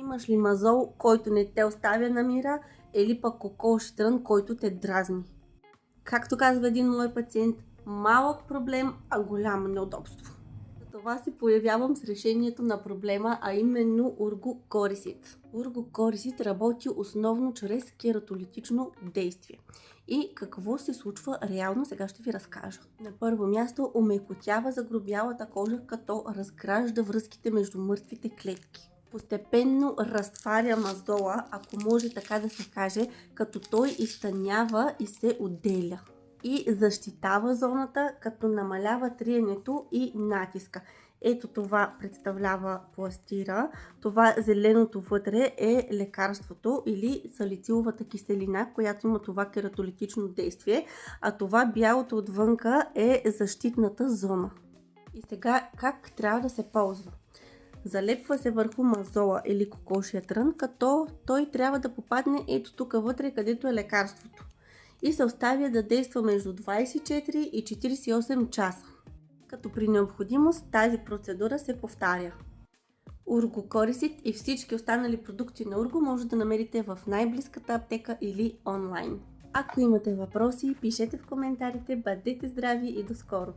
Имаш ли мазол, който не те оставя на мира, или пък кокош трън, който те дразни? Както казва един мой пациент, малък проблем, а голямо неудобство. Затова се появявам с решението на проблема, а именно ургокорисит. Ургокорисит работи основно чрез кератолитично действие. И какво се случва реално, сега ще ви разкажа. На първо място омекотява загробялата кожа, като разгражда връзките между мъртвите клетки. Постепенно разтваря мазола, ако може така да се каже, като той изтънява и се отделя. И защитава зоната, като намалява триенето и натиска. Ето това представлява пластира. Това зеленото вътре е лекарството или салициловата киселина, която има това кератолитично действие, а това бялото отвънка е защитната зона. И сега как трябва да се ползва? Залепва се върху мазола или кокошия трън, като той трябва да попадне ето тук вътре, където е лекарството. И се оставя да действа между 24 и 48 часа. Като при необходимост тази процедура се повтаря. Ургокорисит и всички останали продукти на Урго може да намерите в най-близката аптека или онлайн. Ако имате въпроси, пишете в коментарите, бъдете здрави и до скоро!